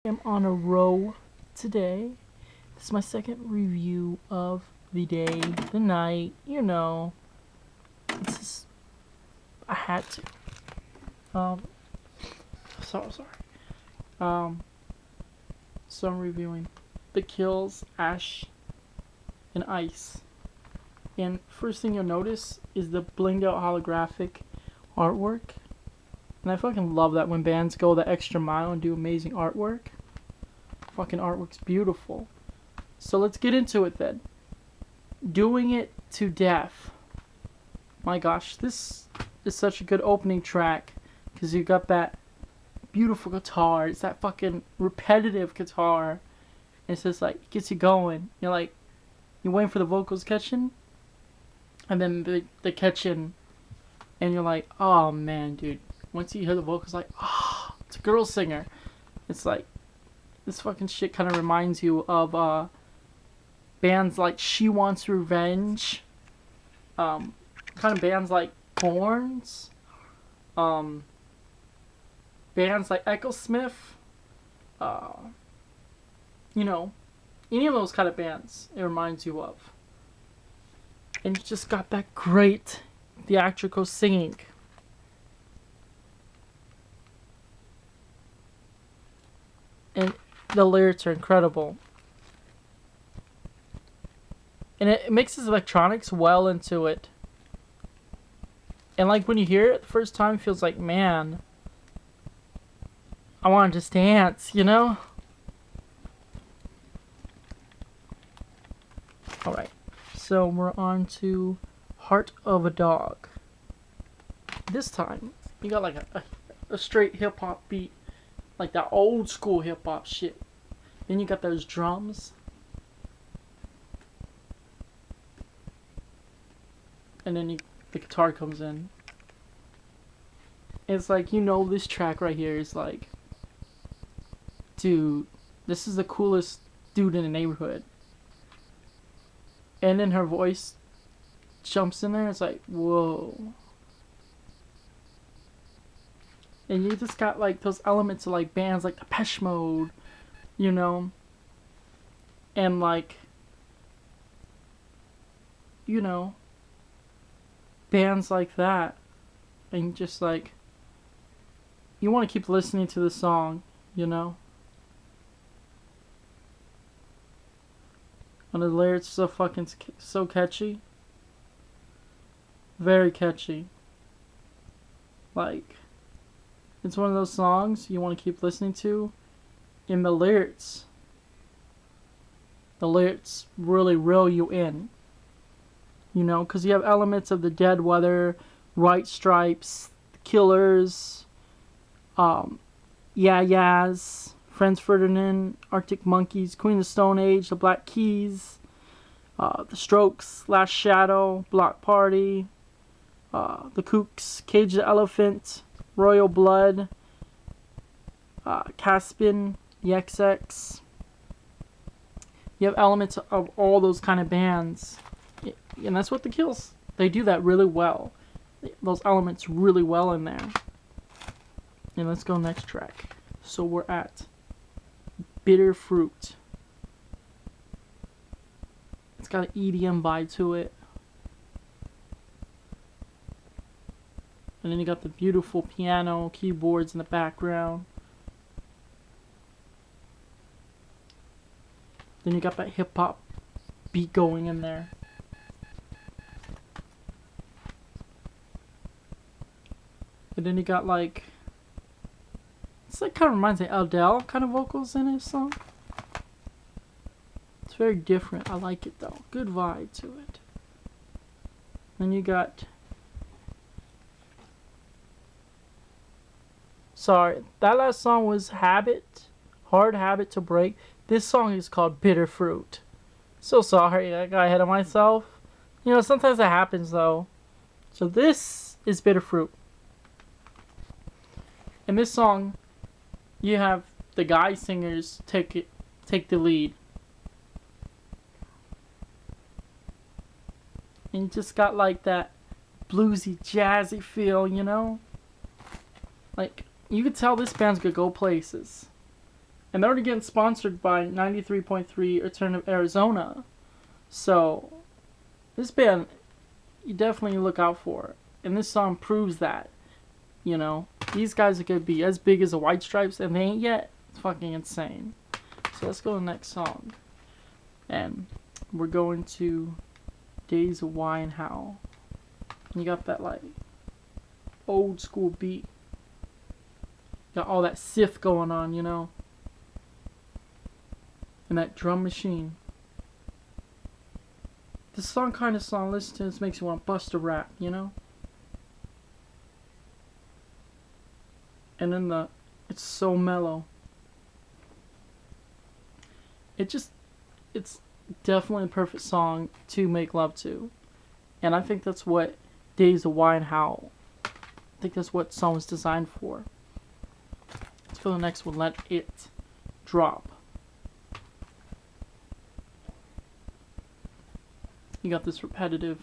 am on a roll today. This is my second review of the day, the night, you know. This is... I had to. Sorry. So I'm reviewing the Kills Ash&Ice. And first thing you'll notice is the blinged out holographic artwork. And I fucking love that when bands go the extra mile and do amazing artwork. Fucking artwork's beautiful. So let's get into it then. Doing It to Death. My gosh, this is such a good opening track. Because you got that beautiful guitar. It's that fucking repetitive guitar. And it's just like, it gets you going. You're like, you're waiting for the vocals catching. And then they catch in. And you're like, oh man, dude. Once you hear the vocals, like, ah, oh, it's a girl singer. It's like, this fucking shit kind of reminds you of bands like She Wants Revenge. Kind of bands like Thorns. Bands like Echo Smith. You know, any of those kind of bands it reminds you of. And you just got that great theatrical singing. And the lyrics are incredible. And it mixes electronics well into it. And like when you hear it the first time, it feels like, man, I want to just dance, you know? Alright, so we're on to Heart of a Dog. This time, you got like a straight hip-hop beat. Like that old school hip-hop shit. Then you got those drums. And then the guitar comes in. It's like, you know, this track right here is like, dude, this is the coolest dude in the neighborhood. And then her voice jumps in there. It's like, whoa. And you just got like those elements of like bands like Depeche Mode, you know, and like, you know, bands like that, and just like, you want to keep listening to the song, you know. And the lyrics are so fucking so catchy, very catchy. Like, it's one of those songs you want to keep listening to. In the lyrics really reel you in. You know, because you have elements of the Dead Weather, White Stripes, The Killers, Yeah-Yeahs, Franz Ferdinand, Arctic Monkeys, Queen of the Stone Age, The Black Keys, The Strokes, Last Shadow, Block Party, The Kooks, Cage the Elephant, Royal Blood, Caspian, the XX. You have elements of all those kind of bands. And that's what the Kills, they do that really well. Those elements really well in there. And let's go next track. So we're at Bitter Fruit. It's got an EDM vibe to it. And then you got the beautiful piano, keyboards in the background. Then you got that hip-hop beat going in there. And then you got like, it's like kind of reminds me of Adele kind of vocals in his song. It's very different. I like it though. Good vibe to it. Then you got, sorry, that last song was Habit, Hard Habit to Break. This song is called Bitter Fruit. So sorry, I got ahead of myself. You know, sometimes that happens though. So this is Bitter Fruit. In this song, you have the guy singers take the lead. And you just got like that bluesy, jazzy feel, you know? Like, you could tell this band's gonna go places. And they're already getting sponsored by 93.3 Alternative Arizona. So, this band, you definitely look out for. And this song proves that. You know, these guys are going to be as big as the White Stripes, and they ain't yet. It's fucking insane. So let's go to the next song. And we're going to Days of Why and How. You got that, like, old school beat. Got all that Sith going on, you know. And that drum machine. This song kind of song, listen to this, makes you want to bust a rap, you know. And then it's so mellow. It's definitely a perfect song to make love to. And I think that's what Days of Why and How. I think that's what song was designed for. Let's go to the next one. Let It Drop. You got this repetitive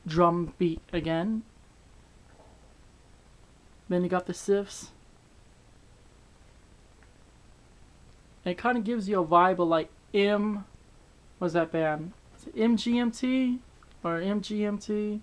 drum beat again. Then you got the Sifs. And it kind of gives you a vibe of like what's that band? Is it MGMT? Or MGMT?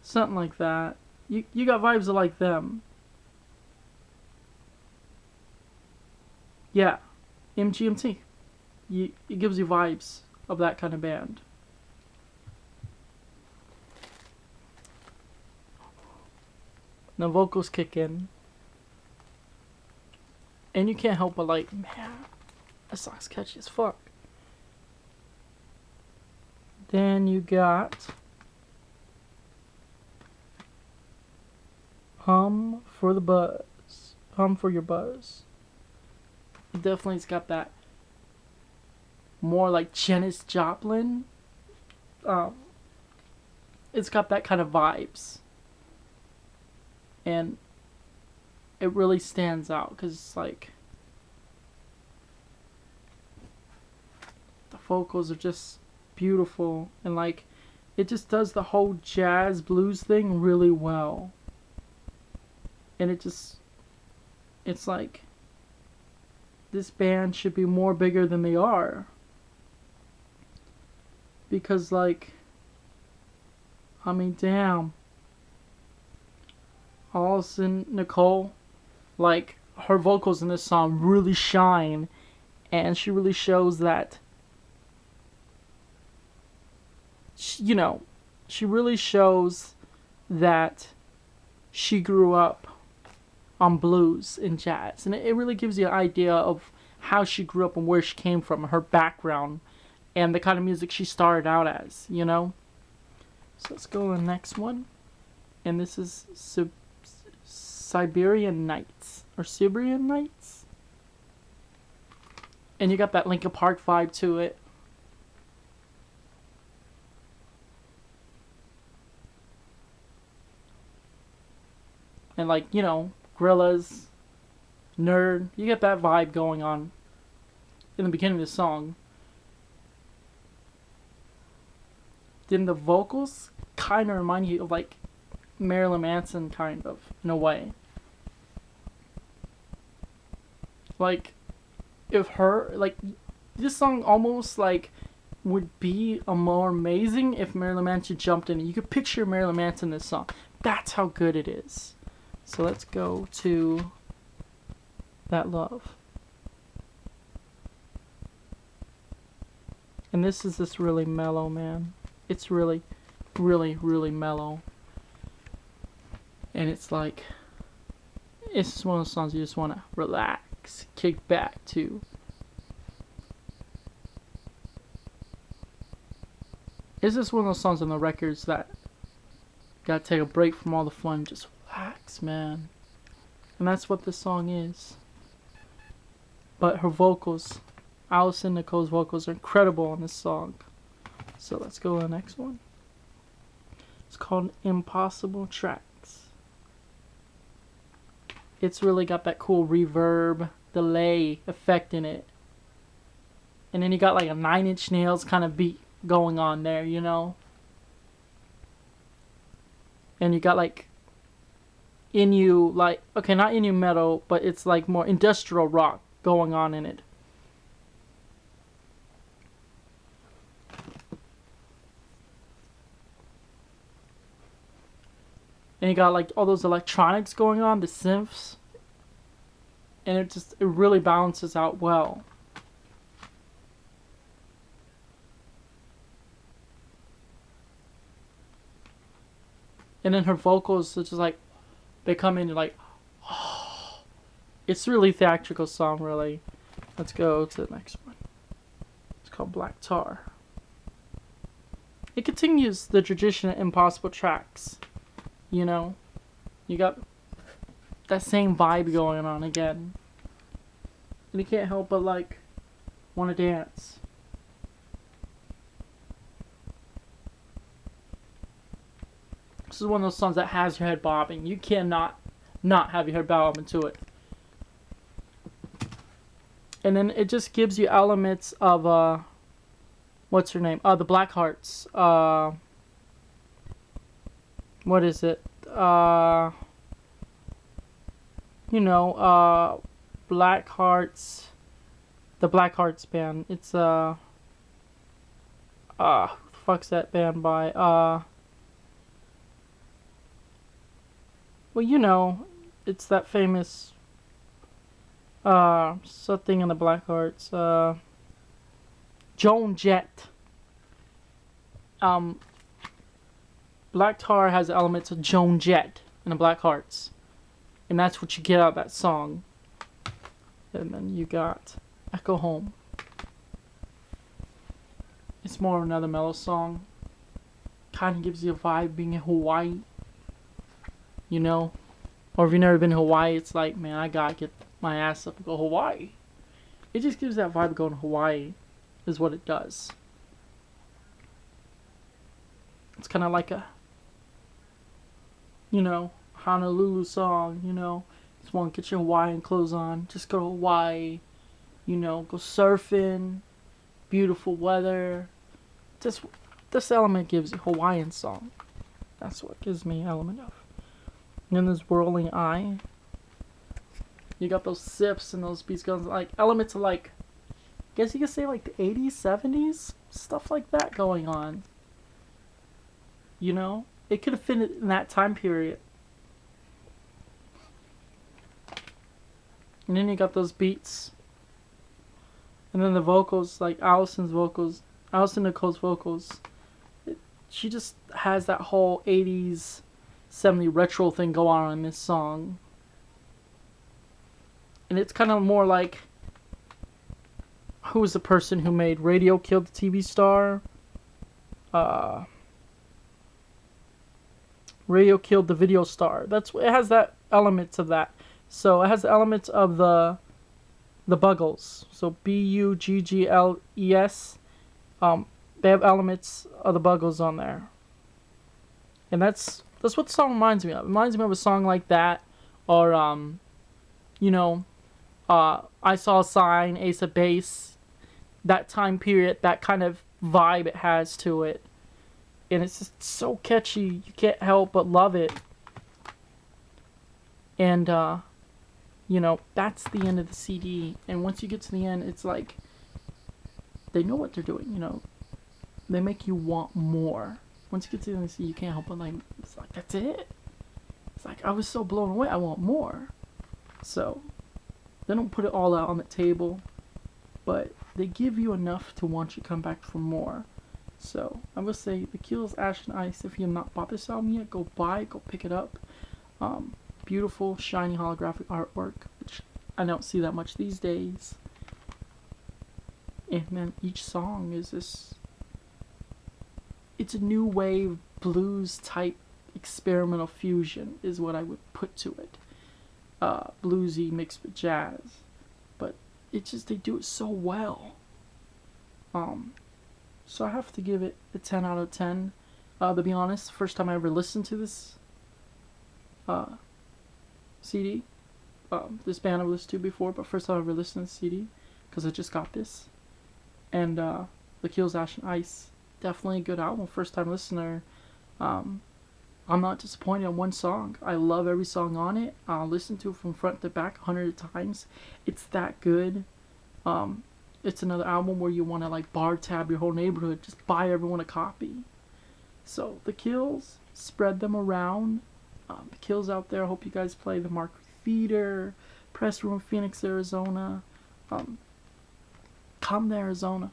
Something like that. You got vibes of like them. Yeah, MGMT. It gives you vibes of that kind of band. The vocals kick in. And you can't help but like, man, that song's catchy as fuck. Then you got Hum for the Buzz. Hum for Your Buzz. It definitely's got that more like Janis Joplin. It's got that kind of vibes. And it really stands out because it's like the vocals are just beautiful, and like it just does the whole jazz blues thing really well. And it's like this band should be more bigger than they are, because like, I mean, damn, Allison Nicole, like her vocals in this song really shine, and she really shows that she really shows that she grew up on blues and jazz, and it really gives you an idea of how she grew up and where she came from, her background, and the kind of music she started out as, you know. So let's go to the next one, and this is Siberian Nights, or Siberian Nights, and you got that Linkin Park vibe to it. And like, you know, Gorillaz, Nerd, you get that vibe going on in the beginning of the song. Then the vocals kind of remind you of like Marilyn Manson, kind of, in a way. Like, if her, like, this song almost like would be a more amazing if Marilyn Manson jumped in. You could picture Marilyn Manson in this song. That's how good it is. So let's go to That Love. And this is this really mellow, man. It's really, really, really mellow. And it's like, it's just one of those songs you just want to relax, kick back to. It's just one of those songs on the records that gotta take a break from all the fun, just relax, man. And that's what this song is. But her vocals, Allison Nicole's vocals, are incredible on this song. So let's go to the next one. It's called Impossible Tracks. It's really got that cool reverb, delay effect in it. And then you got like a 9 Inch Nails kind of beat going on there, you know? And you got like like, okay, not Inu metal, but it's like more industrial rock going on in it. And you got like all those electronics going on, the synths, and it really balances out well. And then her vocals, it's just like they come in like, oh, it's a really theatrical song, really. Let's go to the next one. It's called Black Tar. It continues the tradition of Impossible tracks. You know, you got that same vibe going on again. And you can't help but like want to dance. This is one of those songs that has your head bobbing. You cannot not have your head bobbing to it. And then it just gives you elements of what's her name? The Blackhearts. What is it? You know, Blackhearts. The Blackhearts band. It's who the fuck's that band by? Well, you know, it's that famous something in the Blackhearts. Joan Jett. Black Tar has elements of Joan Jett in the Blackhearts, and that's what you get out of that song. And then you got Echo Home. It's more of another mellow song. Kind of gives you a vibe being in Hawaii, you know. Or if you've never been to Hawaii, it's like, man, I gotta get my ass up and go Hawaii. It just gives that vibe of going to Hawaii, is what it does. It's kind of like a, you know, Honolulu song, you know. Just want to get your Hawaiian clothes on. Just go to Hawaii, you know, go surfing, beautiful weather. Just, this element gives you Hawaiian song. That's what gives me element of. And then there's Whirling Eye. You got those sips and those beats going, like elements of like, I guess you could say like the 80s, 70s, stuff like that going on. You know, it could have fit in that time period. And then you got those beats. And then the vocals, like Allison Nicole's vocals. She just has that whole 80s, 70s retro thing going on in this song. And it's kind of more like, who was the person who made Radio Killed the TV Star? Radio Killed the Video Star. It has that elements of that. So it has the elements of the Buggles. So Buggles. They have elements of the Buggles on there. And that's what the song reminds me of. It reminds me of a song like that, or you know, I Saw a Sign, Ace of Base, that time period, that kind of vibe it has to it. And it's just so catchy, you can't help but love it. And, you know, that's the end of the CD. And once you get to the end, it's like, they know what they're doing, you know. They make you want more. Once you get to the end of the CD, you can't help but like, it's like, that's it. It's like, I was so blown away, I want more. So, they don't put it all out on the table, but they give you enough to want you to come back for more. So, I would say the Kills Ash&Ice, if you have not bought this album yet, go pick it up. Beautiful, shiny holographic artwork, which I don't see that much these days. And then each song is this, it's a new wave blues type experimental fusion is what I would put to it. Bluesy mixed with jazz. But it's just, they do it so well. So I have to give it a 10 out of 10. To be honest, first time I ever listened to this CD. This band I've listened to before, but first time I ever listened to the CD, because I just got this. And the Kills Ash&Ice, definitely a good album. First time listener. I'm not disappointed in one song. I love every song on it. I'll listen to it from front to back 100 times. It's that good. It's another album where you want to like bar tab your whole neighborhood, just buy everyone a copy. So the Kills, spread them around. The Kills out there. I hope you guys play the Mark Theater, Press Room, Phoenix, Arizona. Come to Arizona.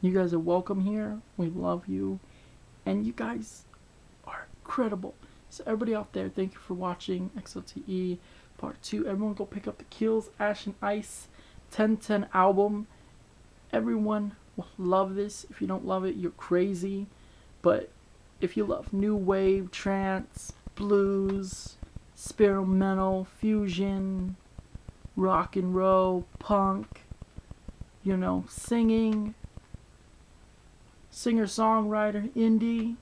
You guys are welcome here. We love you, and you guys are incredible. So everybody out there, thank you for watching TheXLTE Part 2. Everyone go pick up the Kills Ash and Ice 1010 album. Everyone will love this. If you don't love it, you're crazy. But if you love new wave, trance, blues, experimental, fusion, rock and roll, punk, you know, singing, singer-songwriter, indie,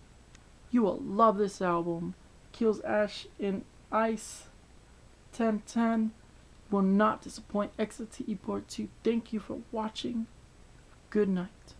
you will love this album. Kills Ash and Ice 1010 will not disappoint. TheXLTE Part 2. Thank you for watching. Good night.